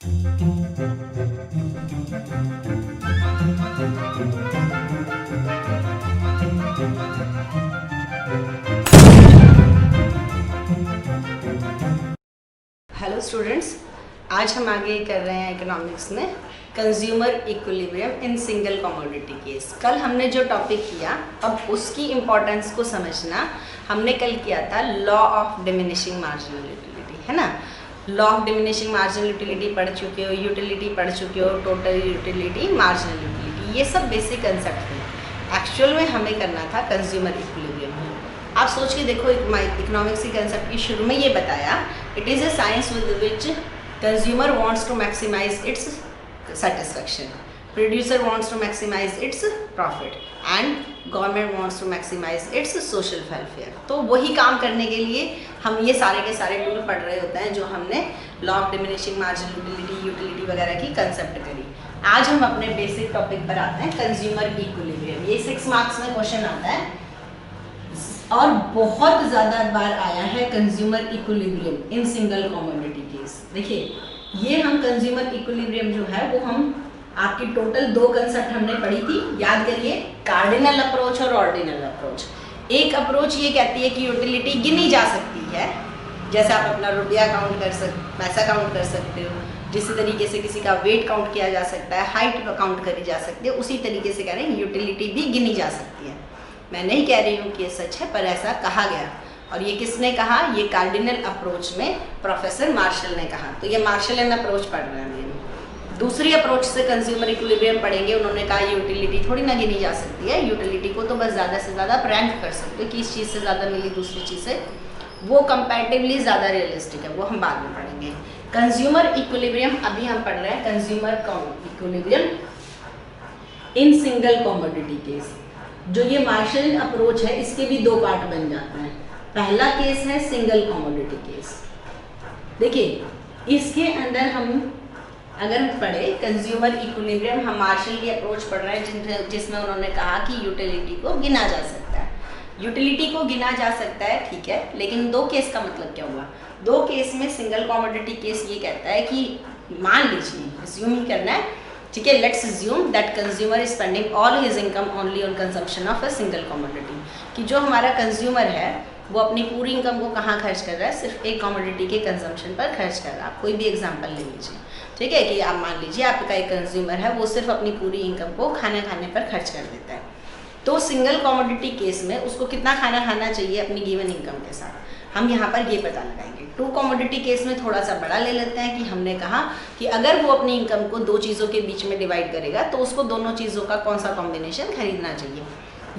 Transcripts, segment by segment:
Hello students, आज हम आगे कर रहे हैं इकोनॉमिक्स में consumer equilibrium in single commodity case. कल हमने जो टॉपिक किया, अब उसकी इम्पोर्टेंस को समझना। हमने कल किया था law of diminishing marginal utility, है ना। Law of diminishing marginal utility पढ़ चुके हो, यूटिलिटी पढ़ चुके हो, टोटल यूटिलिटी, मार्जिनल यूटिलिटी, ये सब बेसिक कंसेप्ट थे। एक्चुअल में हमें करना था कंज्यूमर इक्विलिब्रियम। आप सोच के देखो, इकोनॉमिक्स की कंसेप्ट की शुरू में ये बताया, it is a science with which consumer wants to maximise its satisfaction, producer wants to maximize its profit and government wants to maximize its social welfare। तो वही काम करने के लिए हम ये सारे के सारे टूल पढ़ रहे होते हैं जो हमने law of diminishing marginal utility वगैरह की कंसेप्ट करी। आज हम अपने बेसिक टॉपिक पर आते हैं, कंज्यूमर इक्विलिब्रियम। ये 6 मार्क्स में क्वेश्चन आता है और बहुत ज़्यादा बार आया है consumer equilibrium in single commodity case. देखिए, ये हम कंज्यूमर इक्विलिब्रियम जो है वो हम आपकी टोटल 2 कंसेप्ट हमने पढ़ी थी, याद करिए, कार्डिनल अप्रोच और ऑर्डिनल अप्रोच। एक अप्रोच ये कहती है कि यूटिलिटी गिनी जा सकती है, जैसे आप अपना रुपया काउंट कर पैसा काउंट कर सकते हो, जिस तरीके से किसी का वेट काउंट किया जा सकता है, हाइट काउंट करी जा सकती है, उसी तरीके से कह रहे हैं यूटिलिटी भी गिनी जा सकती है। मैं नहीं कह रही हूँ कि ये सच है, पर ऐसा कहा गया। और ये किसने कहा? ये कार्डिनल अप्रोच में प्रोफेसर मार्शल ने कहा। तो ये मार्शलियन अप्रोच पढ़ रहे हैं। दूसरी अप्रोच से कंज्यूमर इक्विलिब्रियम पढ़ेंगे। उन्होंने कहा यूटिलिटी थोड़ी ना गिनी जा सकती है, यूटिलिटी को तो बस ज़्यादा से ज़्यादा रैंक कर सकते हो कि इस चीज़ से ज़्यादा मिली दूसरी चीज़ से, वो कंपैरेटिवली ज़्यादा रियलिस्टिक है, वो हम बाद में पढ़ेंगे। कंज्यूमर इक्विलिब्रियम अभी हम पढ़ रहे हैं, consumer equilibrium in single commodity case. जो ये मार्शलियन अप्रोच है, इसके भी 2 पार्ट बन जाते हैं। पहला केस है सिंगल कमोडिटी केस। देखिए, इसके अंदर हम अगर पढ़े कंज्यूमर इक्विलिब्रियम, हम मार्शल की अप्रोच पढ़ रहे हैं जिसमें उन्होंने कहा कि यूटिलिटी को गिना जा सकता है। यूटिलिटी को गिना जा सकता है, ठीक है, लेकिन 2 केस का मतलब क्या हुआ? 2 केस में सिंगल कमोडिटी केस ये कहता है कि मान लीजिए, अज्यूम ही करना है, ठीक है, let's assume that consumer is spending all his income only on consumption of a single commodity. कि जो हमारा कंज्यूमर है वो अपनी पूरी इनकम को कहाँ खर्च कर रहा है? सिर्फ एक कमोडिटी के कंजम्पशन पर खर्च कर रहा है। आप कोई भी एग्जांपल ले लीजिए, ठीक है, कि आप मान लीजिए आपका एक कंज्यूमर है, वो सिर्फ अपनी पूरी इनकम को खाना खाने पर खर्च कर देता है। तो सिंगल कमोडिटी केस में उसको कितना खाना खाना चाहिए अपनी गिवन इनकम के साथ? हम यहाँ पर ये पता लगाएंगे। 2 कमोडिटी केस में थोड़ा सा बड़ा ले लेते हैं कि हमने कहा कि अगर वो अपनी इनकम को 2 चीज़ों के बीच में डिवाइड करेगा तो उसको दोनों चीज़ों का कौन सा कॉम्बिनेशन खरीदना चाहिए।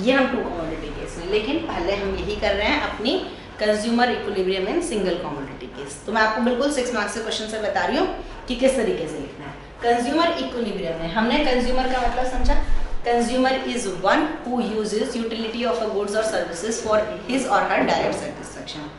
ये हम 2 कमोडिटी केस में, लेकिन पहले हम यही कर रहे हैं अपनी consumer equilibrium in single commodity case. तो मैं आपको बिल्कुल 6 मार्क्स के क्वेश्चन से बता रही हूँ कि किस तरीके से लिखना है। कंज्यूमर इक्विलिब्रियम में हमने कंज्यूमर का मतलब समझा। Consumer is one who uses utility of a goods और सर्विसेज फॉर हिज और हर डायरेक्ट सेटिस्फेक्शन।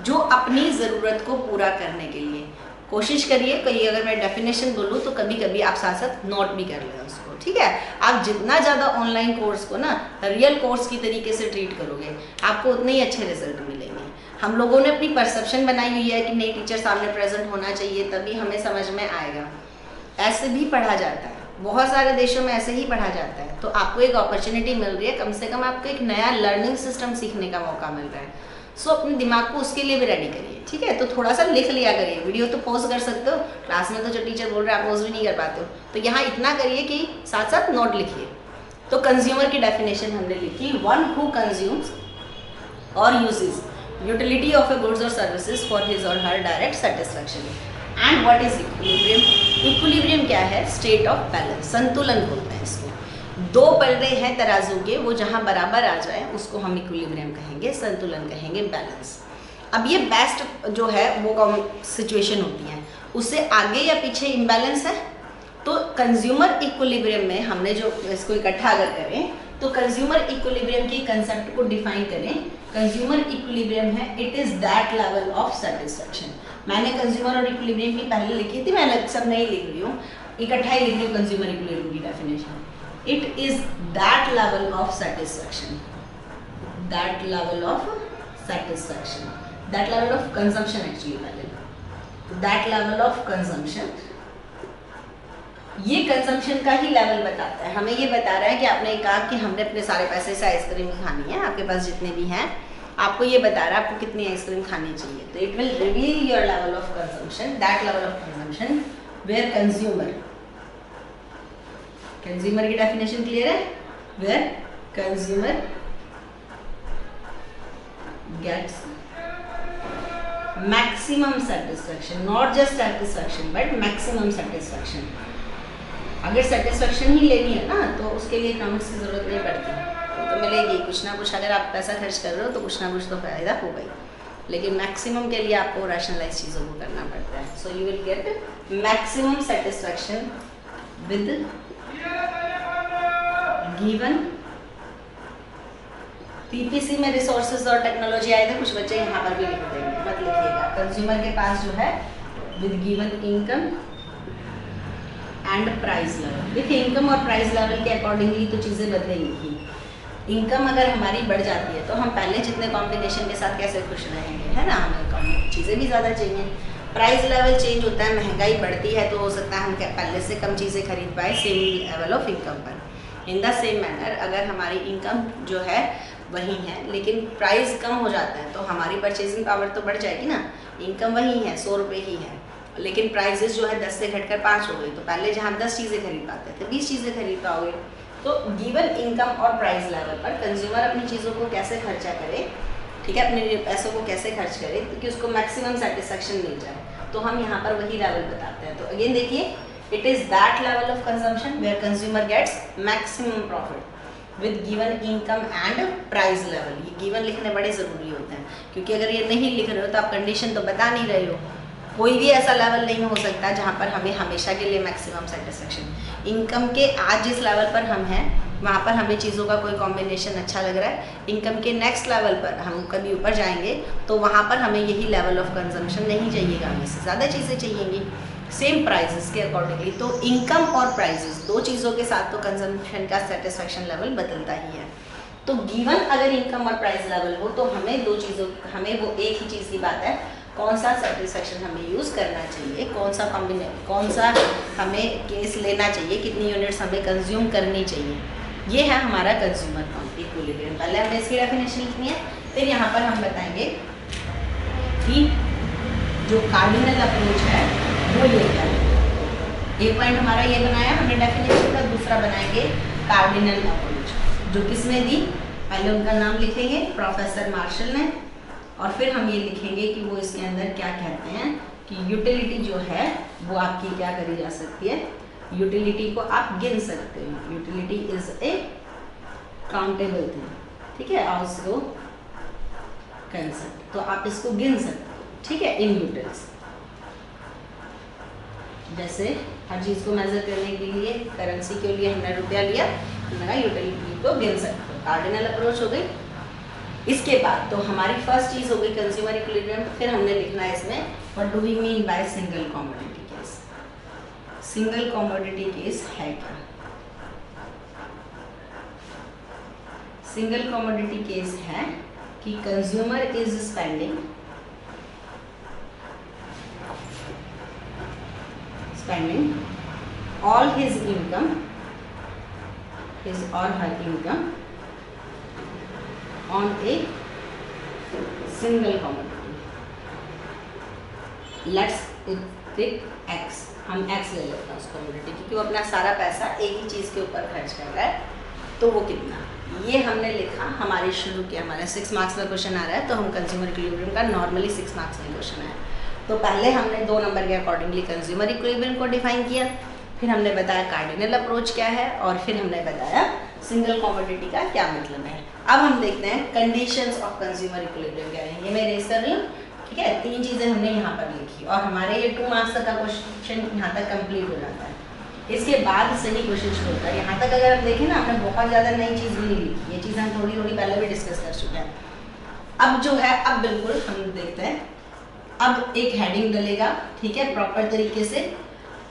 जो अपनी ज़रूरत को पूरा करने के लिए, कोशिश करिए, कहीं अगर मैं डेफिनेशन बोलूँ तो कभी कभी आप साथ साथ नोट भी कर लें उसको, ठीक है। आप जितना ज़्यादा ऑनलाइन कोर्स को ना रियल कोर्स की तरीके से ट्रीट करोगे, आपको उतने ही अच्छे रिजल्ट मिलेंगे। हम लोगों ने अपनी परसेप्शन बनाई हुई है कि नहीं, टीचर सामने प्रेजेंट होना चाहिए तभी हमें समझ में आएगा। ऐसे भी पढ़ा जाता है, बहुत सारे देशों में ऐसे ही पढ़ा जाता है। तो आपको एक अपॉर्चुनिटी मिल रही है, कम से कम आपको एक नया लर्निंग सिस्टम सीखने का मौका मिल रहा है। सो अपने दिमाग को उसके लिए भी रेडी करिए, ठीक है। तो थोड़ा सा लिख लिया करिए, वीडियो तो पॉज कर सकते हो, क्लास में तो जो टीचर बोल रहे हैं आप पॉज भी नहीं कर पाते हो, तो यहाँ इतना करिए कि साथ साथ नोट लिखिए। तो कंज्यूमर की डेफिनेशन हमने लिखी, वन हु कंज्यूम्स और uses utility of a goods और सर्विसेज फॉर हिज और her direct satisfaction. And what is equilibrium? Equilibrium क्या है? स्टेट ऑफ बैलेंस, संतुलन बोलते हैं इसको। 2 पलड़े हैं तराजू के, वो जहाँ बराबर आ जाए उसको हम इक्विलिब्रियम कहेंगे, संतुलन कहेंगे, बैलेंस। अब ये बेस्ट जो है वो सिचुएशन होती है, उससे आगे या पीछे इम्बैलेंस है। तो कंज्यूमर इक्विलिब्रियम में हमने जो इसको इकट्ठा अगर करें तो कंज्यूमर इक्विलिब्रियम की कंसेप्ट को डिफाइन करें। कंज्यूमर इक्विलिब्रियम है, it is that level of satisfaction. मैंने कंज्यूमर और इक्विलिब्रियम की पहले लिखी थी, मैं सब नहीं लिख रही हूँ, इकट्ठा ही लिख रही हूँ कंज्यूमर इक्विलिब्रियम की definition. It is that level of satisfaction, that level of consumption actually, that level of consumption ये कंजम्पशन का ही लेवल बताता है। हमें ये बता रहा है कि आपने कहा कि हमने अपने सारे पैसे से आइसक्रीम खानी है, आपके पास जितने भी हैं, आपको ये बता रहा है आपको कितनी आइसक्रीम खानी चाहिए। तो it will reveal your level of consumption, that level of consumption where consumer की डेफिनेशन क्लियर है, where consumer gets maximum satisfaction, not just satisfaction but maximum satisfaction. अगर सेटिस्फेक्शन ही लेनी है ना तो उसके लिए इकोनॉमिक्स की ज़रूरत नहीं पड़ती, तो मिलेगी कुछ ना कुछ। अगर आप पैसा खर्च कर रहे हो तो कुछ ना कुछ तो फ़ायदा होगा ही, लेकिन मैक्सिमम के लिए आपको रैशनलाइज चीज़ों को करना पड़ता है। So you will get maximum satisfaction with given. PPC में रिसोर्सेज और टेक्नोलॉजी आए थे, कुछ बच्चे यहाँ पर भी लिख देंगे, मत लिखिएगा। कंज्यूमर के पास जो है with given income and price level. देखिए इनकम और प्राइस लेवल के अकॉर्डिंगली तो चीज़ें बदलेंगी ही। इनकम अगर हमारी बढ़ जाती है तो हम पहले जितने कॉम्बिनेशन के साथ कैसे खुश रहेंगे, है ना, हमें कम चीज़ें भी ज़्यादा चाहिए। प्राइस लेवल चेंज होता है, महंगाई बढ़ती है तो हो सकता है हम पहले से कम चीज़ें खरीद पाए सेम लेवल ऑफ इनकम पर। इन द सेम मैनर अगर हमारी इनकम जो है वही है लेकिन प्राइस कम हो जाता है तो हमारी परचेजिंग पावर तो बढ़ जाएगी ना। इनकम वही है, 100 रुपये ही है, लेकिन प्राइजेस जो है 10 से घटकर 5 हो गई, तो पहले जहाँ 10 चीज़ें खरीद पाते थे 20 चीज़ें खरीद पाओगे। तो गिवन इनकम और प्राइस लेवल पर कंज्यूमर अपनी चीज़ों को कैसे खर्चा करे, ठीक है, अपने पैसों को कैसे खर्च करे ताकि उसको मैक्सिमम सेटिस्फेक्शन मिल जाए, तो हम यहाँ पर वही लेवल बताते हैं। तो अगेन देखिए, it is that level of consumption where consumer gets maximum profit with given income and price level. ये गिवन लिखने बड़े ज़रूरी होते हैं, क्योंकि अगर ये नहीं लिख रहे हो तो आप कंडीशन तो बता नहीं रहे हो। कोई भी ऐसा लेवल नहीं हो सकता जहाँ पर हमें हमेशा के लिए मैक्सिमम सेटिस्फेक्शन। इनकम के आज जिस लेवल पर हम हैं वहाँ पर हमें चीज़ों का कोई कॉम्बिनेशन अच्छा लग रहा है, इनकम के नेक्स्ट लेवल पर हम कभी ऊपर जाएंगे तो वहाँ पर हमें यही लेवल ऑफ कंजम्पशन नहीं चाहिएगा, हमें से ज़्यादा चीज़ें चाहिएंगी सेम प्राइजेस के अकॉर्डिंगली। तो इनकम और प्राइजेस दो चीज़ों के साथ तो कंजम्पशन का सेटिस्फेक्शन लेवल बदलता ही है। तो गिवन अगर इनकम और प्राइस लेवल हो तो हमें दो चीज़ों, हमें वो एक ही चीज़ की बात है, कौन सा सेटिस्फेक्शन हमें यूज़ करना चाहिए, कौन सा हमें केस लेना चाहिए, कितनी यूनिट्स हमें कंज्यूम करनी चाहिए। ये है हमारा कंज्यूमर इक्विलिब्रियम। पहले हमने इसकी डेफिनेशन लिखनी है, फिर यहाँ पर हम बताएंगे कि जो कार्डिनल अप्रोच है वो ये क्या है। एक पॉइंट हमारा ये बनाया हमने डेफिनेशन का, दूसरा बनाएंगे कार्डिनल अप्रोच, जो किसने दी, पहले उनका नाम लिखेंगे प्रोफेसर मार्शल ने, और फिर हम ये लिखेंगे कि वो इसके अंदर क्या कहते हैं कि यूटिलिटी जो है वो आपकी क्या करी जा सकती है, यूटिलिटी को आप गिन सकते हो। Utility is a countable thing, ठीक है, ऑल्सो कंसेप्ट, तो आप इसको गिन सकते हो, ठीक है, इन यूटिल्स। जैसे हर चीज़ को मेजर करने के लिए, करेंसी के लिए हमने रुपया लिया, हमने यूटिलिटी को गिन सकते हो, कार्डिनल अप्रोच हो गई। इसके बाद तो हमारी फर्स्ट चीज़ हो गई कंज्यूमर इक्विलिब्रियम। फिर हमने लिखना है इसमें what do we mean by single commodity case. Single commodity case है क्या? सिंगल कमोडिटी केस है कि consumer is spending all his income, his or her income on a single commodity. Let's take X, हम X ले लेते हैं उस commodity, क्योंकि वो अपना सारा पैसा एक ही चीज़ के ऊपर खर्च कर रहा है, तो वो कितना, ये हमने लिखा। हमारे शुरू किया, हमारे 6 मार्क्स का क्वेश्चन आ रहा है, तो हम कंज्यूमर इक्विलिब्रियम का नॉर्मली 6 मार्क्स में क्वेश्चन है, तो पहले हमने 2 नंबर के अकॉर्डिंगली कंज्यूमर इक्विलिब्रियम को डिफाइन किया, फिर हमने बताया कार्डिनल अप्रोच क्या है, और फिर हमने बताया सिंगल कमोडिटी का क्या मतलब है। अब हम देखते हैं कंडीशंस ऑफ कंज्यूमर इक्विलिब्रियम क्या है। ये मैं रेस कर रही हूँ, ठीक है, 3 चीज़ें हमने यहाँ पर लिखी और हमारे ये 2 मार्क्स तक का क्वेश्चन यहाँ तक कंप्लीट हो जाता है। इसके बाद सही क्वेश्चन शुरू होता है। यहाँ तक अगर आप देखें ना, हमने बहुत ज़्यादा नई चीज़ भी नहीं लिखी, ये चीज़ हम थोड़ी थोड़ी पहले भी डिस्कस कर चुके हैं। अब जो है, अब बिल्कुल हम देखते हैं, अब एक हेडिंग डलेगा, ठीक है, प्रॉपर तरीके से,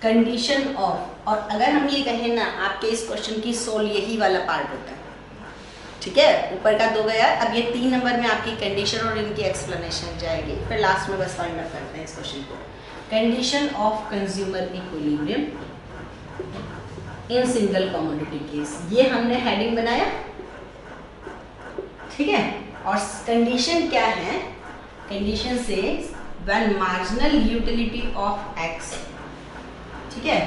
कंडीशन ऑफ। और अगर हम ये कहें ना, आपके इस क्वेश्चन की सोल यही वाला पार्ट होता है, ठीक है, ऊपर का 2 गया, अब ये 3 नंबर में आपकी कंडीशन और इनकी एक्सप्लेनेशन जाएगी, फिर लास्ट में बस फाइंड आउट करते हैं इस क्वेश्चन को। Condition of consumer equilibrium in single commodity case. ये हमने हेडिंग बनाया, ठीक है। और कंडीशन क्या है, कंडीशन से when marginal utility of x, ठीक है,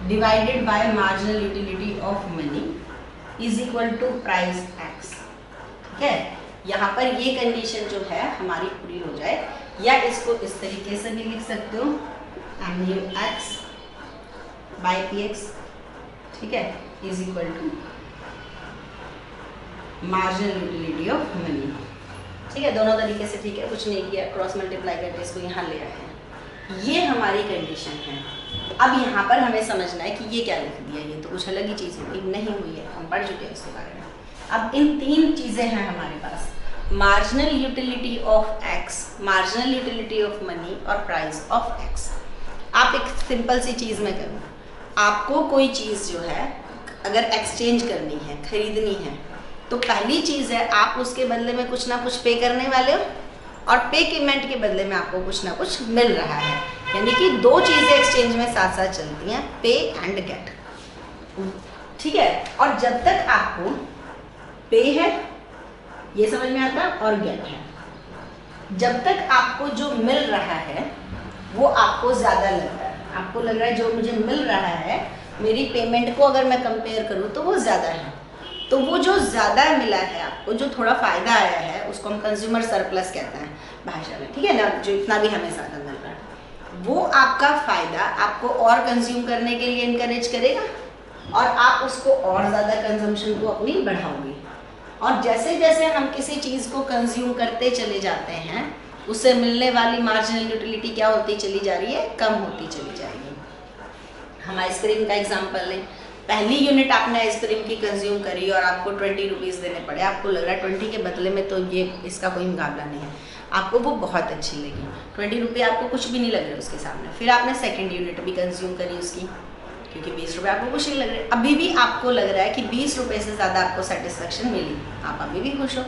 divided by marginal utility of money is equal to price x, ठीक है। यहाँ पर ये कंडीशन जो है हमारी पूरी हो जाए, या इसको इस तरीके से भी लिख सकते हो mu x by px, ठीक है, is equal to marginal utility of money, ठीक है। दोनों तरीके से ठीक है, कुछ नहीं किया, क्रॉस मल्टीप्लाई करके इसको यहाँ ले आए हैं। ये हमारी कंडीशन है। अब यहाँ पर हमें समझना है कि ये क्या लिख दिया, ये तो कुछ अलग ही चीज़ हुई, नहीं हुई है, हम पढ़ चुके हैं उसके बारे में। अब इन तीन चीज़ें हैं हमारे पास, marginal utility of X, marginal utility of money और प्राइस ऑफ एक्स। आप एक सिंपल सी चीज़ में करूँ, आपको कोई चीज़ जो है अगर एक्सचेंज करनी है, खरीदनी है, तो पहली चीज़ है आप उसके बदले में कुछ ना कुछ पे करने वाले हो, और पेमेंट के बदले में आपको कुछ ना कुछ मिल रहा है। यानी कि दो चीज़ें एक्सचेंज में साथ साथ चलती हैं, पे एंड गेट, ठीक है। और जब तक आपको पे है, ये समझ में आता है, और गेट है, जब तक आपको जो मिल रहा है वो आपको ज़्यादा लग रहा है, आपको लग रहा है जो मुझे मिल रहा है मेरी पेमेंट को अगर मैं कंपेयर करूँ तो वो ज़्यादा है, तो वो जो ज़्यादा मिला है आपको, जो थोड़ा फ़ायदा आया है, उसको हम कंज्यूमर सरप्लस कहते हैं भाषा में, ठीक है ना। जो इतना भी हमें ज़्यादा मिल रहा है, वो आपका फ़ायदा आपको और कंज्यूम करने के लिए इनकरेज करेगा, और आप उसको और ज़्यादा कंजम्पशन को अपनी बढ़ाओगे। और जैसे जैसे हम किसी चीज़ को कंज्यूम करते चले जाते हैं, उससे मिलने वाली मार्जिनल यूटिलिटी क्या होती चली जा रही है, कम होती चली जाएगी। हम आइसक्रीम का एग्जांपल लें, पहली यूनिट आपने आइसक्रीम की कंज्यूम करी और आपको 20 रुपीज़ देने पड़े, आपको लग रहा है 20 के बदले में तो ये इसका कोई मुकाबला नहीं है, आपको वो बहुत अच्छी लगी, 20 रुपये आपको कुछ भी नहीं लग रहे उसके सामने। फिर आपने सेकेंड यूनिट भी कंज्यूम करी उसकी, क्योंकि 20 रुपये आपको कुछ नहीं लग रहे, अभी भी आपको लग रहा है कि 20 रुपये से ज़्यादा आपको सेटिस्फेक्शन मिली, आप अभी भी खुश हो।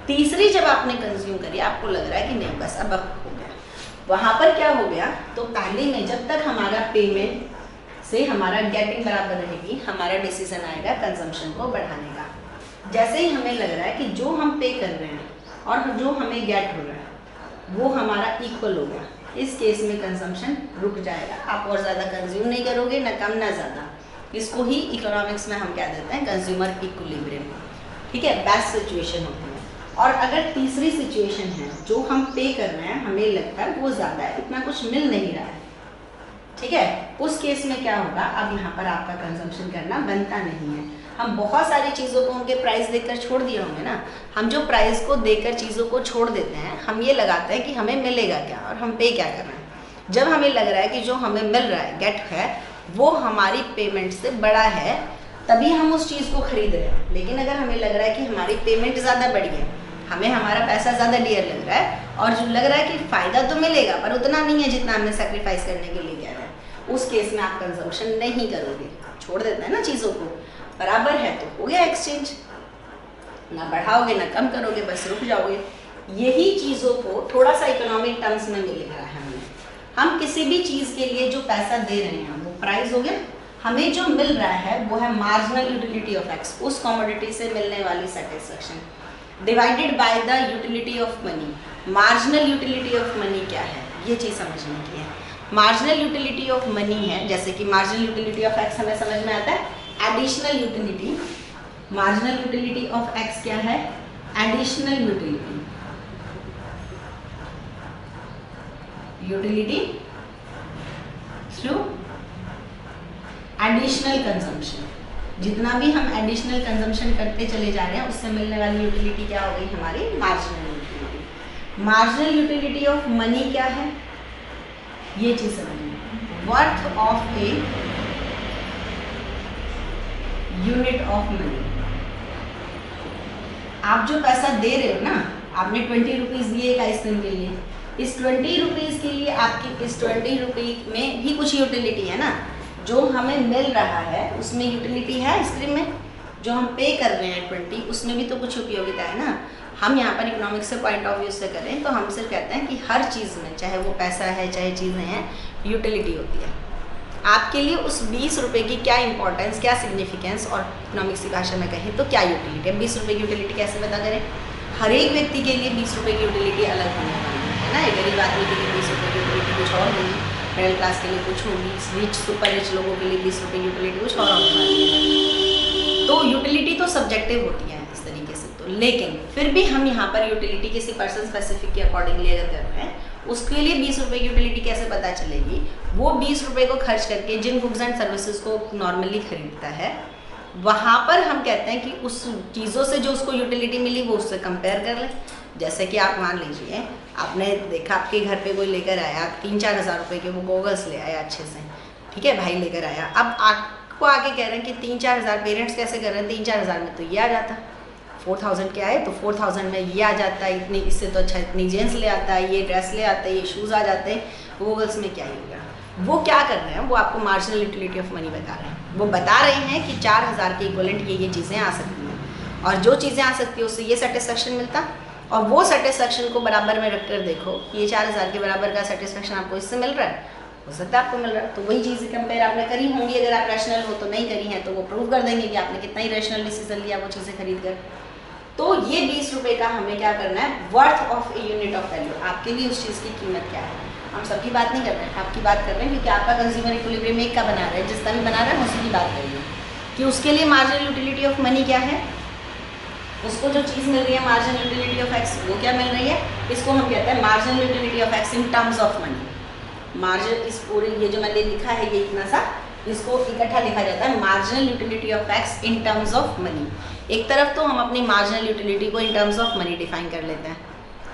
तीसरी जब आपने कंज्यूम करी, आपको लग रहा है कि नहीं बस अब हो गया, वहाँ पर क्या हो गया, तो पहले में जब तक हमारा पेमेंट से हमारा गेटिंग बराबर रहेगी, हमारा डिसीजन आएगा कंजम्पशन को बढ़ाने का। जैसे ही हमें लग रहा है कि जो हम पे कर रहे हैं और जो हमें गेट हो रहा है वो हमारा इक्वल हो गया, इस केस में कंजम्पशन रुक जाएगा, आप और ज़्यादा कंज्यूम नहीं करोगे, ना कम ना ज़्यादा। इसको ही इकोनॉमिक्स में हम क्या देते हैं, कंज्यूमर इक्विलिब्रियम, ठीक है, बेस्ट सिचुएशन होती है। और अगर तीसरी सिचुएशन है, जो हम पे कर रहे हैं हमें लगता है वो ज़्यादा है, इतना कुछ मिल नहीं रहा है, ठीक है, उस केस में क्या होगा, अब यहाँ पर आपका कंजम्पशन करना बनता नहीं है। हम बहुत सारी चीज़ों को उनके प्राइस देकर छोड़ दिए होंगे ना, हम जो प्राइस को देकर चीज़ों को छोड़ देते हैं, हम ये लगाते हैं कि हमें मिलेगा क्या और हम पे क्या कर रहे हैं। जब हमें लग रहा है कि जो हमें मिल रहा है, गेट है, वो हमारी पेमेंट से बड़ा है, तभी हम उस चीज़ को खरीद रहे हैं। लेकिन अगर हमें लग रहा है कि हमारी पेमेंट ज़्यादा बढ़ी है, हमें हमारा पैसा ज़्यादा डियर लग रहा है, और जो लग रहा है कि फ़ायदा तो मिलेगा पर उतना नहीं है जितना हमने सेक्रीफाइस करने के लिए किया है, उस केस में आप कंजम्पशन नहीं करोगे, छोड़ देते हैं ना चीज़ों को, बराबर है तो हो गया एक्सचेंज, ना बढ़ाओगे ना कम करोगे, बस रुक जाओगे। यही चीज़ों को थोड़ा सा इकोनॉमिक टर्म्स में मिल रहा है हमें, हम किसी भी चीज़ के लिए जो पैसा दे रहे हैं वो प्राइस हो गया, हमें जो मिल रहा है वो है मार्जिनल यूटिलिटी ऑफ एक्स, उस कमोडिटी से मिलने वाली satisfaction, divided by the utility of money. Marginal utility of money क्या है, ये चीज़ समझने की है। मार्जिनल यूटिलिटी ऑफ मनी है, जैसे कि मार्जिनल यूटिलिटी ऑफ एक्स हमें समझ में आता है, additional utility, marginal utility of x क्या है, additional utility, utility through additional consumption. जितना भी हम एडिशनल कंजम्पशन करते चले जा रहे हैं उससे मिलने वाली यूटिलिटी क्या हो गई, हमारी marginal utility. Marginal utility of money क्या है, ये चीज समझिए, worth of a unit of money. आप जो पैसा दे रहे हो ना, आपने 20 रुपीज़ दिए एक आइसक्रीम के लिए, इस 20 रुपीज़ के लिए आपकी इस 20 रुपये में भी कुछ यूटिलिटी है ना, जो हमें मिल रहा है उसमें यूटिलिटी है आइसक्रीम में, जो हम पे कर रहे हैं 20 उसमें भी तो कुछ उपयोगिता है ना। हम यहाँ पर इकोनॉमिक्स से पॉइंट ऑफ व्यू से करें तो हम सिर्फ कहते हैं कि हर चीज़ में, चाहे वो पैसा है चाहे चीज़ें हैं, यूटिलिटी होती है। आपके लिए उस 20 रुपये की क्या इंपॉर्टेंस, क्या सिग्निफिकेंस, और इकोनॉमिक्स की भाषा में कहें तो क्या यूटिलिटी है। 20 रुपये की यूटिलिटी कैसे पता करें? हर एक व्यक्ति के लिए 20 रुपये की यूटिलिटी अलग होने वाली है ना। गरीब आदमी के लिए 20 रुपये की यूटिलिटी कुछ और होगी, मिडिल क्लास के लिए कुछ होगी, रिच सुपर रिच लोगों के लिए 20 रुपये की यूटिलिटी कुछ और होने वाली है। तो यूटिलिटी तो सब्जेक्टिव होती है इस तरीके से तो, लेकिन फिर भी हम यहाँ पर यूटिलिटी किसी पर्सन स्पेसिफिक के अकॉर्डिंगली अगर कर रहे हैं, उसके लिए 20 रुपये की यूटिलिटी कैसे पता चलेगी? वो 20 रुपये को खर्च करके जिन गुड्स एंड सर्विसेज को नॉर्मली खरीदता है, वहाँ पर हम कहते हैं कि उस चीज़ों से जो उसको यूटिलिटी मिली वो उससे कंपेयर कर लें। जैसे कि आप मान लीजिए आपने देखा आपके घर पे कोई लेकर आया 3-4 हज़ार रुपये के वो गॉगल्स ले आया अच्छे से, ठीक है, भाई लेकर आया। अब आपको आगे कह रहे हैं कि 3-4 हज़ार पेरेंट्स कैसे कर रहे हैं, 3-4 हज़ार में तो ये आ जाता, 4000 के आए तो 4000 में ये आ जाता है, इतनी इससे तो अच्छा इतनी जीन्स ले आता है, ये ड्रेस ले आता है, ये शूज़ आ जाते हैं, गॉगल्स में क्या ही होगा। वो क्या कर रहे हैं? वो आपको मार्जिनल यूटिलिटी ऑफ मनी बता रहे हैं। वो बता रहे हैं कि 4000 के इक्वलेंट ये चीज़ें आ सकती हैं, और जो चीज़ें आ सकती है उससे ये सेटिस्फेक्शन मिलता, और वो सेटिस्फेक्शन को बराबर में रख कर देखो ये 4000 के बराबर का सेटिस्फेक्शन आपको इससे मिल रहा है, हो सकता है आपको मिल रहा है। तो वही चीज़ें कंपेयर आपने करी होंगी, अगर आप रैशनल हो तो नहीं करी हैं तो वो प्रूव कर देंगे कि आपने कितना ही रैशनल डिसीजन लिया वो चीज़ें खरीद कर। तो ये 20 रुपये का हमें क्या करना है? Worth of a unit of value, आपके लिए उस चीज़ की कीमत क्या है। हम सबकी बात नहीं कर रहे हैं, आपकी बात कर रहे हैं, क्योंकि आपका कंज्यूमर इक्विलिब्रियम एक का बना रहे हैं, जिसका भी बना रहा है उसी की बात करिए कि उसके लिए मार्जिनल यूटिलिटी ऑफ मनी क्या है, उसको जो चीज़ मिल रही है मार्जिनल यूटिलिटी ऑफ एक्स वो क्या मिल रही है, इसको हम कहते हैं marginal utility of x in terms of money. Margin इस पूरे ये जो मैंने लिखा है ये इतना सा, इसको इकट्ठा लिखा जाता है marginal utility of x in terms of money. एक तरफ तो हम अपनी मार्जिनल यूटिलिटी को in terms of money define कर लेते हैं,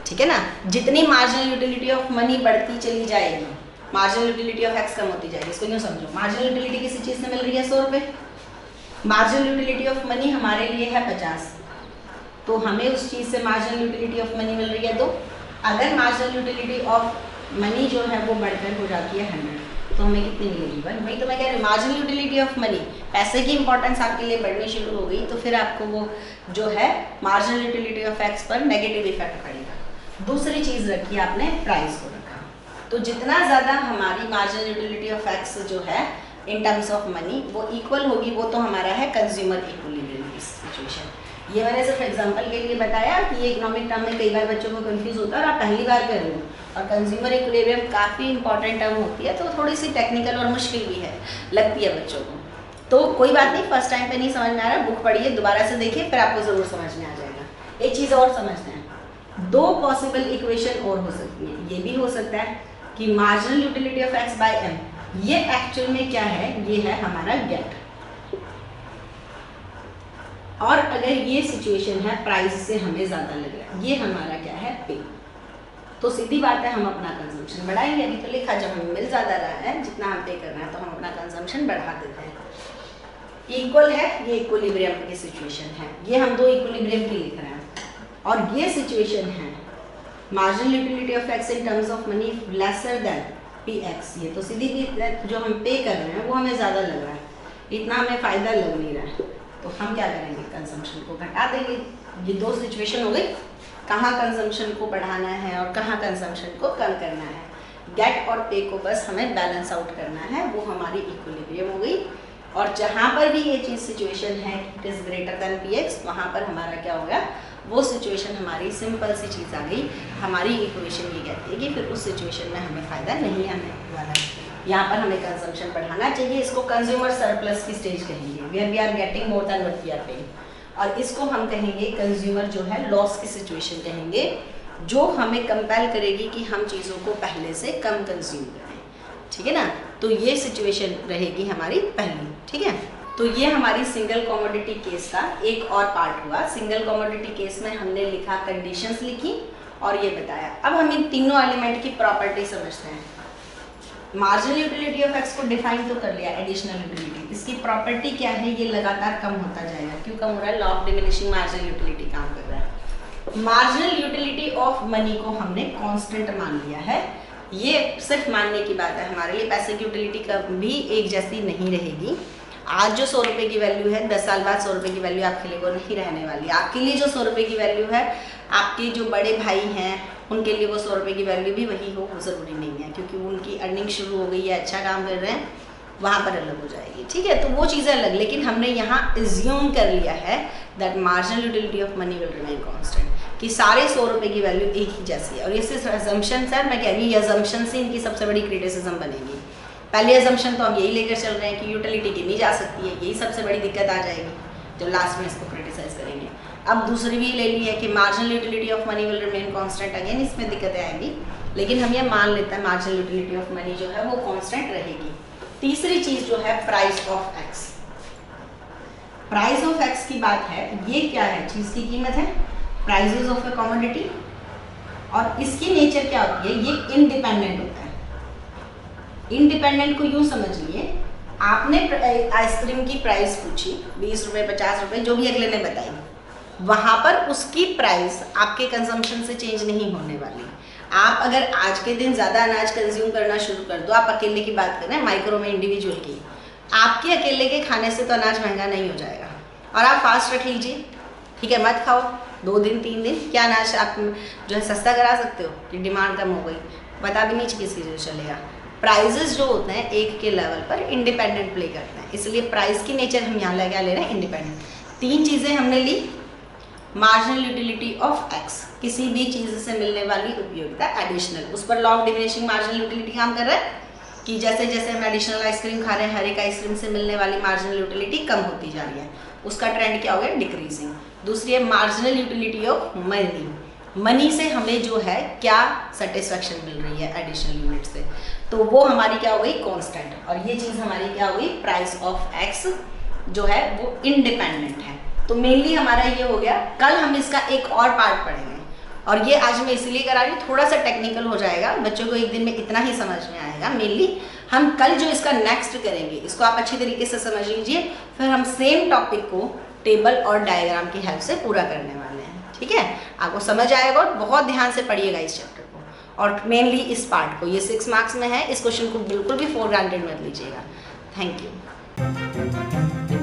ठीक है ना। जितनी मार्जिनल यूटिलिटी ऑफ मनी बढ़ती चली जाएगी, मार्जिनल यूटिलिटी ऑफ एक्स कम होती जाएगी। इसको यूँ समझो, मार्जिनल यूटिलिटी किसी चीज़ से मिल रही है 100 रुपये, मार्जिनल यूटिलिटी ऑफ मनी हमारे लिए है 50, तो हमें उस चीज़ से मार्जिनल यूटिलिटी ऑफ मनी मिल रही है 2। अगर मार्जिनल यूटिलिटी ऑफ मनी जो है वो बढ़कर हो जाती है 100, तो हमें कितनी मिलेगी? 1। वही तो मैं कह रही हूँ, मार्जिनल यूटिलिटी ऑफ मनी, पैसे की इंपॉर्टेंस आपके लिए बढ़नी शुरू हो गई तो फिर आपको वो जो है मार्जिनल यूटिलिटी ऑफ एक्स पर नेगेटिव इफेक्ट पड़ेगा। दूसरी चीज़ रखी आपने, प्राइस को रखा, तो जितना ज़्यादा हमारी मार्जिनल यूटिलिटी ऑफ एक्स जो है इन टर्म्स ऑफ मनी वो इक्वल होगी, वो तो हमारा है कंज्यूमर इक्विलिब्रियम की सिचुएशन। ये मैंने सिर्फ एग्जांपल के लिए बताया कि ये इकोनॉमिक टर्म में कई बार बच्चों को कंफ्यूज होता है और आप पहली बार कर रहे हो, और कंज्यूमर इक्विलिब्रियम काफ़ी इंपॉर्टेंट टर्म होती है, तो थोड़ी सी टेक्निकल और मुश्किल भी है, लगती है बच्चों को। तो कोई बात नहीं, फर्स्ट टाइम पे नहीं समझ में आ रहा, बुक पढ़िए, दोबारा से देखिए, फिर आपको ज़रूर समझ में आ जाएगा। एक चीज़ और समझना है, 2 पॉसिबल इक्वेशन और हो सकती है। ये भी हो सकता है कि marginal utility of x by M, ये एक्चुअल में क्या है? ये है हमारा गेट, और अगर ये सिचुएशन है प्राइस से हमें ज़्यादा लग रहा है, ये हमारा क्या है? पे। तो सीधी बात है हम अपना कंजम्पशन बढ़ाएंगे। अभी तो लिखा जब हमें मिल ज़्यादा रहा है, जितना हम पे कर रहे हैं, तो हम अपना कंजम्पशन बढ़ा देते हैं। इक्वल है, ये इक्विलिब्रियम की सिचुएशन है, ये हम 2 इक्विलिब्रियम की लिख रहे हैं, और ये सिचुएशन है marginal utility of x in terms of money lesser than P x. ये तो सीधी जो हम पे कर रहे हैं वो हमें ज़्यादा लग रहा है, इतना हमें फ़ायदा लग नहीं रहा है, तो हम क्या करेंगे? कंजम्पशन को घटा देंगे। ये 2 सिचुएशन हो गई, कहाँ कंजम्पशन को बढ़ाना है और कहाँ कंजम्पशन को कम करना है। गेट और पे को बस हमें बैलेंस आउट करना है, वो हमारी इक्विलिब्रियम हो गई। और जहाँ पर भी ये चीज़ सिचुएशन है it is greater than P x, वहाँ पर हमारा क्या हो गया? वो सिचुएशन हमारी सिंपल सी चीज़ आ गई। हमारी इक्वेशन ये कहती है कि फिर उस सिचुएशन में हमें फ़ायदा नहीं आने वाला है, यहाँ पर हमें कंजम्पशन बढ़ाना चाहिए। इसको कंज्यूमर सरप्लस की स्टेज कहेंगे, where we are getting more than what we are paying, और इसको हम कहेंगे कंज्यूमर जो है लॉस की सिचुएशन कहेंगे, जो हमें कंपेल करेगी कि हम चीज़ों को पहले से कम कंज्यूम करें, ठीक है ना। तो ये सिचुएशन रहेगी हमारी पहली, ठीक है। तो ये हमारी सिंगल कमोडिटी केस का एक और पार्ट हुआ। सिंगल कमोडिटी केस में हमने लिखा, कंडीशंस लिखी और ये बताया। अब हम इन तीनों एलिमेंट की प्रॉपर्टी समझते हैं। मार्जिनल यूटिलिटी ऑफ एक्स को डिफाइन तो कर लिया, एडिशनल यूटिलिटी, इसकी प्रॉपर्टी क्या है? ये लगातार कम होता जाएगा। क्यों कम हो रहा है? Law of diminishing marginal utility काम कर रहा है। मार्जिनल यूटिलिटी ऑफ मनी को हमने कांस्टेंट मान लिया है। ये सिर्फ मानने की बात है, हमारे लिए पैसे की यूटिलिटी कभी एक जैसी नहीं रहेगी। आज जो 100 रुपये की वैल्यू है, 10 साल बाद 100 रुपये की वैल्यू आपके लिए वो नहीं रहने वाली। आपके लिए जो 100 रुपये की वैल्यू है, आपके जो बड़े भाई हैं उनके लिए वो 100 रुपये की वैल्यू भी वही हो, वो ज़रूरी नहीं है, क्योंकि उनकी अर्निंग शुरू हो गई है, अच्छा काम कर रहे हैं, वहाँ पर अलग हो जाएगी, ठीक है। तो वो चीज़ें अलग, लेकिन हमने यहाँ एज्यूम कर लिया है that marginal utility of money will remain constant, कि सारे 100 रुपये की वैल्यू एक ही जैसी है। और ये सिर्फ अजम्पशन सर, मैं कह रही हूँ ये अजम्पशन से इनकी सबसे बड़ी क्रिटिसिज्म बनेगी। पहले अजम्पशन तो हम यही लेकर चल रहे हैं कि यूटिलिटी गिनी जा सकती है, यही सबसे बड़ी दिक्कत आ जाएगी जब लास्ट में इसको क्रिटिसाइज करेंगे। अब दूसरी भी ले ली है कि marginal utility of money will remain constant, again इसमें दिक्कतें आएंगी, लेकिन हम ये मान लेते हैं मार्जिनल यूटिलिटी ऑफ मनी जो है वो कांस्टेंट रहेगी। तीसरी चीज जो है price of x. Price of x की बात है, ये क्या है, चीज की कीमत है, प्राइसेस ऑफ ए कमोडिटी, और इसकी नेचर क्या होती है, ये इंडिपेंडेंट होता है। इंडिपेंडेंट को यूं समझिए, आपने आइसक्रीम की प्राइस पूछी 20 रुपये 50 रुपये जो भी अगले ने बताई, वहां पर उसकी प्राइस आपके कंजम्पशन से चेंज नहीं होने वाली। आप अगर आज के दिन ज़्यादा अनाज कंज्यूम करना शुरू कर दो, आप अकेले की बात कर रहे हैं माइक्रो में इंडिविजुअल की, आपके अकेले के खाने से तो अनाज महंगा नहीं हो जाएगा। और आप फास्ट रख लीजिए, ठीक है, मत खाओ 2 दिन 3 दिन, क्या अनाज आप जो है सस्ता करा सकते हो कि डिमांड कम हो गई, पता भी नहीं किसी से चलेगा। प्राइजेस जो होते हैं एक के लेवल पर इंडिपेंडेंट प्ले करते हैं, इसलिए प्राइस की नेचर हम यहाँ लगा ले रहे हैं इंडिपेंडेंट। 3 चीज़ें हमने ली, मार्जिनल यूटिलिटी ऑफ एक्स, किसी भी चीज़ से मिलने वाली उपयोगिता एडिशनल, उस पर law of diminishing marginal utility काम कर रहा है कि जैसे जैसे हम एडिशनल आइसक्रीम खा रहे हैं, हर एक आइसक्रीम से मिलने वाली मार्जिनल यूटिलिटी कम होती जा रही है, उसका ट्रेंड क्या हो गया, डिक्रीजिंग। दूसरी है marginal utility of money, money से हमें जो है क्या सेटिस्फेक्शन मिल रही है एडिशनल यूनिट से, तो वो हमारी क्या हो गई, कांस्टेंट। और ये चीज़ हमारी क्या हो गई, प्राइस ऑफ एक्स जो है वो इंडिपेंडेंट है। तो मेनली हमारा ये हो गया। कल हम इसका एक और पार्ट पढ़ेंगे, और ये आज मैं इसलिए करा रही हूँ, थोड़ा सा टेक्निकल हो जाएगा, बच्चों को एक दिन में इतना ही समझ में आएगा। मेनली हम कल जो इसका नेक्स्ट करेंगे, इसको आप अच्छी तरीके से समझ लीजिए, फिर हम सेम टॉपिक को टेबल और डायग्राम की हेल्प से पूरा करने वाले हैं, ठीक है। आपको समझ आएगा और बहुत ध्यान से पढ़िएगा इस चैप्टर को, और मेनली इस पार्ट को। ये 6 मार्क्स में है, इस क्वेश्चन को बिल्कुल भी फॉर ग्रांटेड मत लीजिएगा। Thank you.